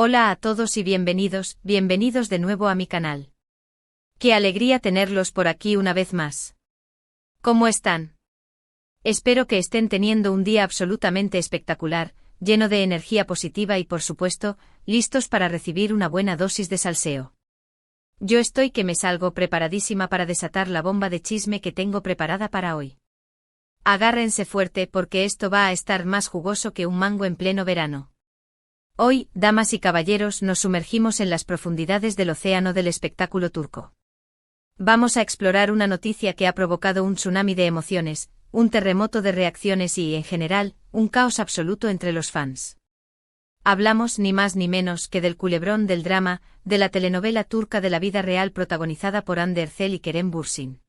Hola a todos y bienvenidos de nuevo a mi canal. Qué alegría tenerlos por aquí una vez más. ¿Cómo están? Espero que estén teniendo un día absolutamente espectacular, lleno de energía positiva y por supuesto, listos para recibir una buena dosis de salseo. Yo estoy que me salgo preparadísima para desatar la bomba de chisme que tengo preparada para hoy. Agárrense fuerte porque esto va a estar más jugoso que un mango en pleno verano. Hoy, damas y caballeros, nos sumergimos en las profundidades del océano del espectáculo turco. Vamos a explorar una noticia que ha provocado un tsunami de emociones, un terremoto de reacciones y, en general, un caos absoluto entre los fans. Hablamos ni más ni menos que del culebrón del drama, de la telenovela turca de la vida real protagonizada por Hande Erçel y Kerem Bürsin.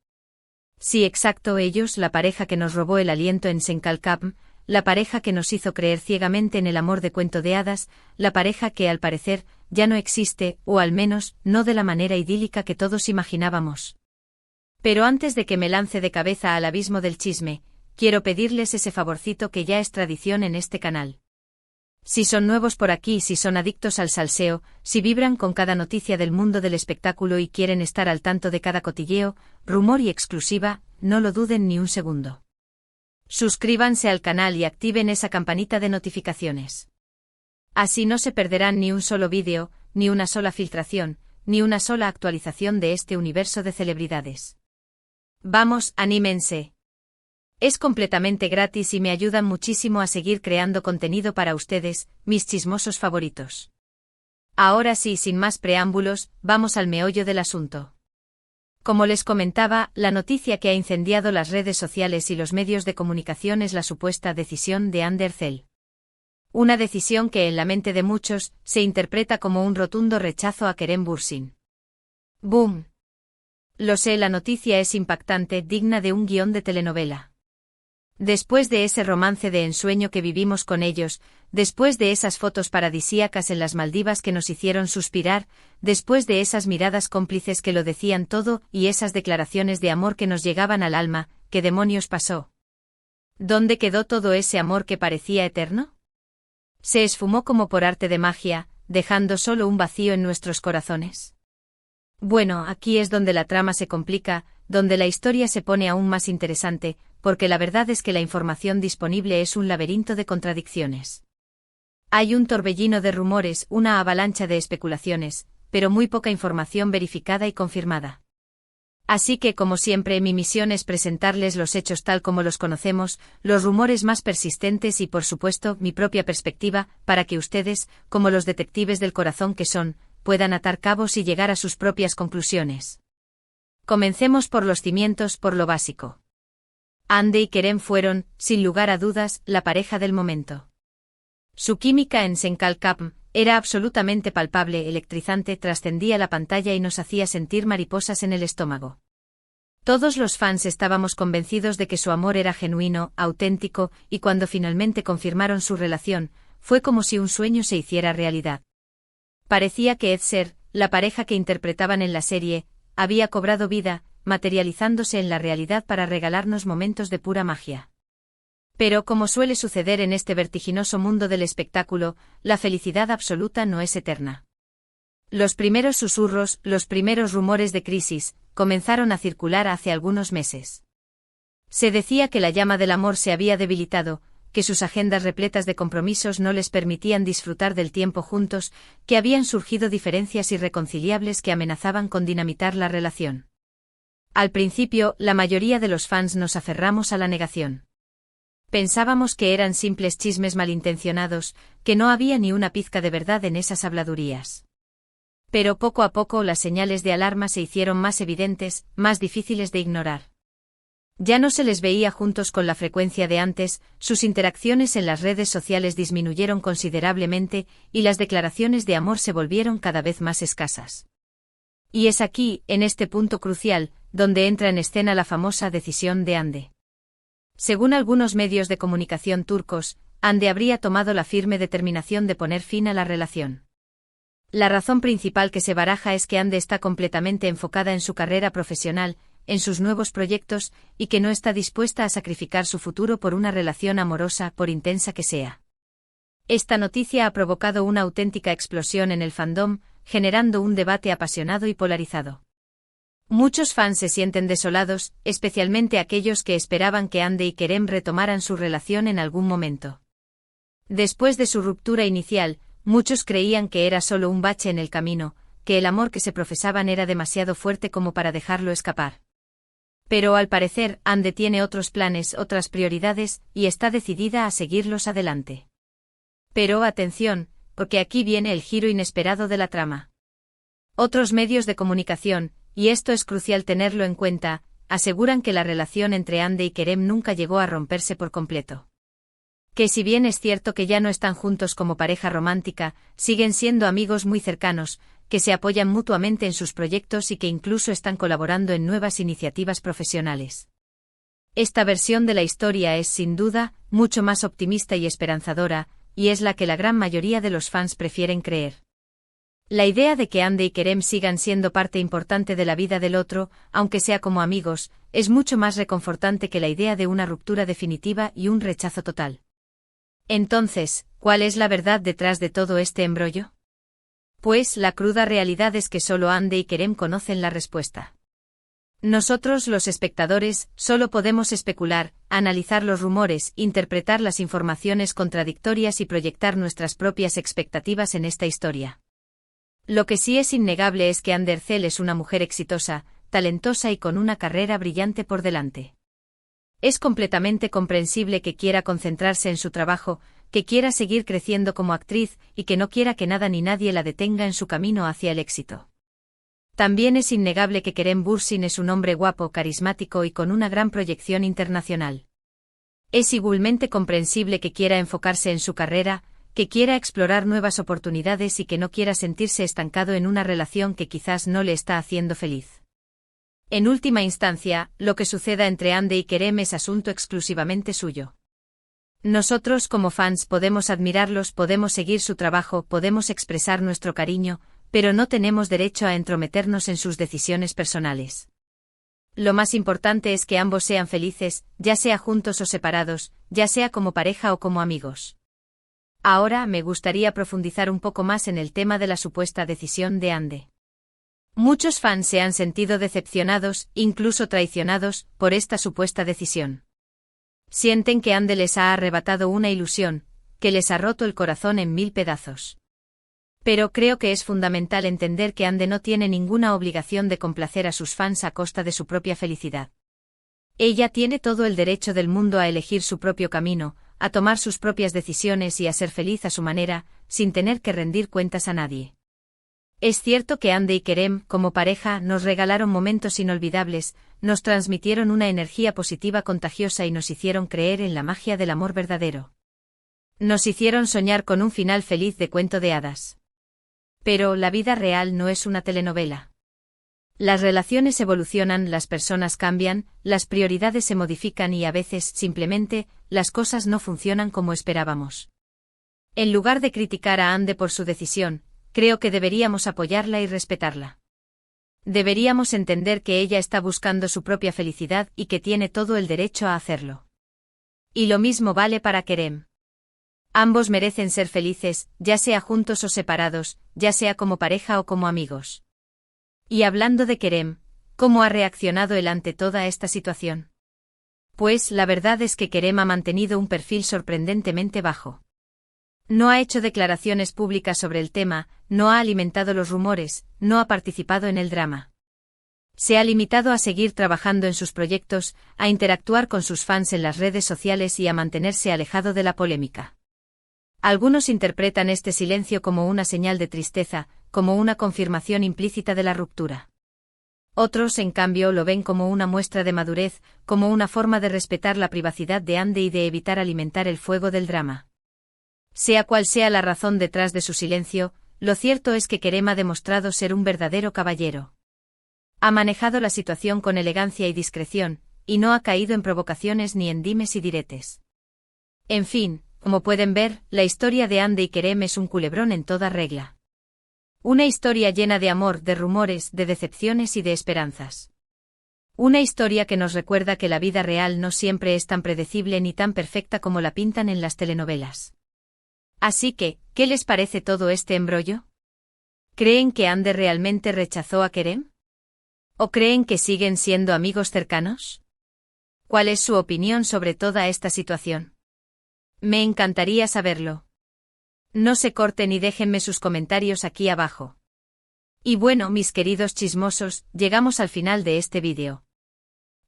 Sí, exacto, ellos, la pareja que nos robó el aliento en Senkalkapm, la pareja que nos hizo creer ciegamente en el amor de cuento de hadas, la pareja que, al parecer, ya no existe, o al menos, no de la manera idílica que todos imaginábamos. Pero antes de que me lance de cabeza al abismo del chisme, quiero pedirles ese favorcito que ya es tradición en este canal. Si son nuevos por aquí, si son adictos al salseo, si vibran con cada noticia del mundo del espectáculo y quieren estar al tanto de cada cotilleo, rumor y exclusiva, no lo duden ni un segundo. Suscríbanse al canal y activen esa campanita de notificaciones. Así no se perderán ni un solo vídeo, ni una sola filtración, ni una sola actualización de este universo de celebridades. Vamos, anímense. Es completamente gratis y me ayudan muchísimo a seguir creando contenido para ustedes, mis chismosos favoritos. Ahora sí, sin más preámbulos, vamos al meollo del asunto. Como les comentaba, la noticia que ha incendiado las redes sociales y los medios de comunicación es la supuesta decisión de Hande Erçel. Una decisión que en la mente de muchos se interpreta como un rotundo rechazo a Kerem Bürsin. ¡Boom! Lo sé, la noticia es impactante, digna de un guión de telenovela. Después de ese romance de ensueño que vivimos con ellos, después de esas fotos paradisíacas en las Maldivas que nos hicieron suspirar, después de esas miradas cómplices que lo decían todo y esas declaraciones de amor que nos llegaban al alma, ¿qué demonios pasó? ¿Dónde quedó todo ese amor que parecía eterno? ¿Se esfumó como por arte de magia, dejando solo un vacío en nuestros corazones? Bueno, aquí es donde la trama se complica, donde la historia se pone aún más interesante, porque la verdad es que la información disponible es un laberinto de contradicciones. Hay un torbellino de rumores, una avalancha de especulaciones, pero muy poca información verificada y confirmada. Así que, como siempre, mi misión es presentarles los hechos tal como los conocemos, los rumores más persistentes y, por supuesto, mi propia perspectiva, para que ustedes, como los detectives del corazón que son, puedan atar cabos y llegar a sus propias conclusiones. Comencemos por los cimientos, por lo básico. Hande y Kerem fueron, sin lugar a dudas, la pareja del momento. Su química en Senkalkapm era absolutamente palpable, electrizante, trascendía la pantalla y nos hacía sentir mariposas en el estómago. Todos los fans estábamos convencidos de que su amor era genuino, auténtico, y cuando finalmente confirmaron su relación, fue como si un sueño se hiciera realidad. Parecía que Erçel, la pareja que interpretaban en la serie, había cobrado vida, materializándose en la realidad para regalarnos momentos de pura magia. Pero como suele suceder en este vertiginoso mundo del espectáculo, la felicidad absoluta no es eterna. Los primeros susurros, los primeros rumores de crisis, comenzaron a circular hace algunos meses. Se decía que la llama del amor se había debilitado, que sus agendas repletas de compromisos no les permitían disfrutar del tiempo juntos, que habían surgido diferencias irreconciliables que amenazaban con dinamitar la relación. Al principio, la mayoría de los fans nos aferramos a la negación. Pensábamos que eran simples chismes malintencionados, que no había ni una pizca de verdad en esas habladurías. Pero poco a poco las señales de alarma se hicieron más evidentes, más difíciles de ignorar. Ya no se les veía juntos con la frecuencia de antes, sus interacciones en las redes sociales disminuyeron considerablemente, y las declaraciones de amor se volvieron cada vez más escasas. Y es aquí, en este punto crucial, donde entra en escena la famosa decisión de Hande. Según algunos medios de comunicación turcos, Hande habría tomado la firme determinación de poner fin a la relación. La razón principal que se baraja es que Hande está completamente enfocada en su carrera profesional, en sus nuevos proyectos, y que no está dispuesta a sacrificar su futuro por una relación amorosa, por intensa que sea. Esta noticia ha provocado una auténtica explosión en el fandom, generando un debate apasionado y polarizado. Muchos fans se sienten desolados, especialmente aquellos que esperaban que Ande y Kerem retomaran su relación en algún momento. Después de su ruptura inicial, muchos creían que era solo un bache en el camino, que el amor que se profesaban era demasiado fuerte como para dejarlo escapar. Pero al parecer, Ande tiene otros planes, otras prioridades, y está decidida a seguirlos adelante. Pero atención, porque aquí viene el giro inesperado de la trama. Otros medios de comunicación, y esto es crucial tenerlo en cuenta, aseguran que la relación entre Ande y Kerem nunca llegó a romperse por completo. Que si bien es cierto que ya no están juntos como pareja romántica, siguen siendo amigos muy cercanos, que se apoyan mutuamente en sus proyectos y que incluso están colaborando en nuevas iniciativas profesionales. Esta versión de la historia es, sin duda, mucho más optimista y esperanzadora, y es la que la gran mayoría de los fans prefieren creer. La idea de que Ande y Kerem sigan siendo parte importante de la vida del otro, aunque sea como amigos, es mucho más reconfortante que la idea de una ruptura definitiva y un rechazo total. Entonces, ¿cuál es la verdad detrás de todo este embrollo? Pues la cruda realidad es que solo Ande y Kerem conocen la respuesta. Nosotros, los espectadores, solo podemos especular, analizar los rumores, interpretar las informaciones contradictorias y proyectar nuestras propias expectativas en esta historia. Lo que sí es innegable es que Ander Zel es una mujer exitosa, talentosa y con una carrera brillante por delante. Es completamente comprensible que quiera concentrarse en su trabajo, que quiera seguir creciendo como actriz y que no quiera que nada ni nadie la detenga en su camino hacia el éxito. También es innegable que Kerem Bürsin es un hombre guapo, carismático y con una gran proyección internacional. Es igualmente comprensible que quiera enfocarse en su carrera, que quiera explorar nuevas oportunidades y que no quiera sentirse estancado en una relación que quizás no le está haciendo feliz. En última instancia, lo que suceda entre Ande y Kerem es asunto exclusivamente suyo. Nosotros como fans podemos admirarlos, podemos seguir su trabajo, podemos expresar nuestro cariño, pero no tenemos derecho a entrometernos en sus decisiones personales. Lo más importante es que ambos sean felices, ya sea juntos o separados, ya sea como pareja o como amigos. Ahora me gustaría profundizar un poco más en el tema de la supuesta decisión de Ande. Muchos fans se han sentido decepcionados, incluso traicionados, por esta supuesta decisión. Sienten que Ande les ha arrebatado una ilusión, que les ha roto el corazón en 1000 pedazos. Pero creo que es fundamental entender que Ande no tiene ninguna obligación de complacer a sus fans a costa de su propia felicidad. Ella tiene todo el derecho del mundo a elegir su propio camino, a tomar sus propias decisiones y a ser feliz a su manera, sin tener que rendir cuentas a nadie. Es cierto que Ande y Kerem, como pareja, nos regalaron momentos inolvidables, nos transmitieron una energía positiva contagiosa y nos hicieron creer en la magia del amor verdadero. Nos hicieron soñar con un final feliz de cuento de hadas. Pero la vida real no es una telenovela. Las relaciones evolucionan, las personas cambian, las prioridades se modifican y a veces, simplemente, las cosas no funcionan como esperábamos. En lugar de criticar a Ande por su decisión, creo que deberíamos apoyarla y respetarla. Deberíamos entender que ella está buscando su propia felicidad y que tiene todo el derecho a hacerlo. Y lo mismo vale para Kerem. Ambos merecen ser felices, ya sea juntos o separados, ya sea como pareja o como amigos. Y hablando de Kerem, ¿cómo ha reaccionado él ante toda esta situación? Pues la verdad es que Kerem ha mantenido un perfil sorprendentemente bajo. No ha hecho declaraciones públicas sobre el tema, no ha alimentado los rumores, no ha participado en el drama. Se ha limitado a seguir trabajando en sus proyectos, a interactuar con sus fans en las redes sociales y a mantenerse alejado de la polémica. Algunos interpretan este silencio como una señal de tristeza, como una confirmación implícita de la ruptura. Otros, en cambio, lo ven como una muestra de madurez, como una forma de respetar la privacidad de Ande y de evitar alimentar el fuego del drama. Sea cual sea la razón detrás de su silencio, lo cierto es que Kerem ha demostrado ser un verdadero caballero. Ha manejado la situación con elegancia y discreción, y no ha caído en provocaciones ni en dimes y diretes. En fin, como pueden ver, la historia de Ande y Kerem es un culebrón en toda regla. Una historia llena de amor, de rumores, de decepciones y de esperanzas. Una historia que nos recuerda que la vida real no siempre es tan predecible ni tan perfecta como la pintan en las telenovelas. Así que, ¿qué les parece todo este embrollo? ¿Creen que Ander realmente rechazó a Kerem? ¿O creen que siguen siendo amigos cercanos? ¿Cuál es su opinión sobre toda esta situación? Me encantaría saberlo. No se corten y déjenme sus comentarios aquí abajo. Y bueno, mis queridos chismosos, llegamos al final de este vídeo.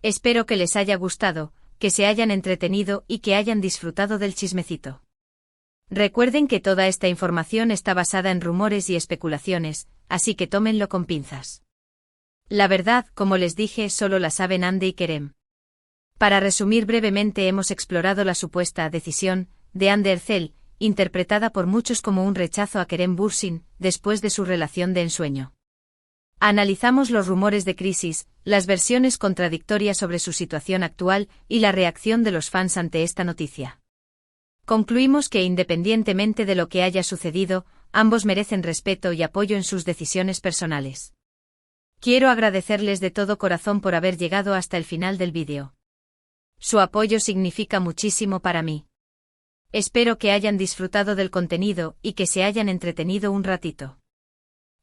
Espero que les haya gustado, que se hayan entretenido y que hayan disfrutado del chismecito. Recuerden que toda esta información está basada en rumores y especulaciones, así que tómenlo con pinzas. La verdad, como les dije, solo la saben Ande y Kerem. Para resumir brevemente, hemos explorado la supuesta decisión de Ander Erçel, interpretada por muchos como un rechazo a Kerem Bürsin, después de su relación de ensueño. Analizamos los rumores de crisis, las versiones contradictorias sobre su situación actual y la reacción de los fans ante esta noticia. Concluimos que independientemente de lo que haya sucedido, ambos merecen respeto y apoyo en sus decisiones personales. Quiero agradecerles de todo corazón por haber llegado hasta el final del vídeo. Su apoyo significa muchísimo para mí. Espero que hayan disfrutado del contenido y que se hayan entretenido un ratito.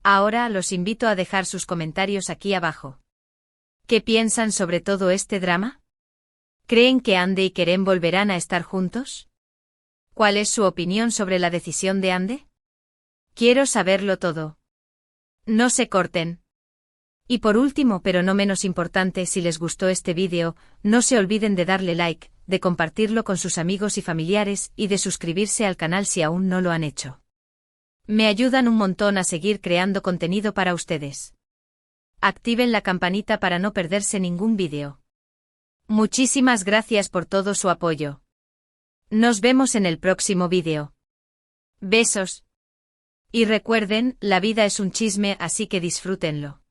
Ahora los invito a dejar sus comentarios aquí abajo. ¿Qué piensan sobre todo este drama? ¿Creen que Ande y Kerem volverán a estar juntos? ¿Cuál es su opinión sobre la decisión de Ande? Quiero saberlo todo. No se corten. Y por último, pero no menos importante, si les gustó este vídeo, no se olviden de darle like, de compartirlo con sus amigos y familiares y de suscribirse al canal si aún no lo han hecho. Me ayudan un montón a seguir creando contenido para ustedes. Activen la campanita para no perderse ningún vídeo. Muchísimas gracias por todo su apoyo. Nos vemos en el próximo vídeo. Besos. Y recuerden, la vida es un chisme, así que disfrútenlo.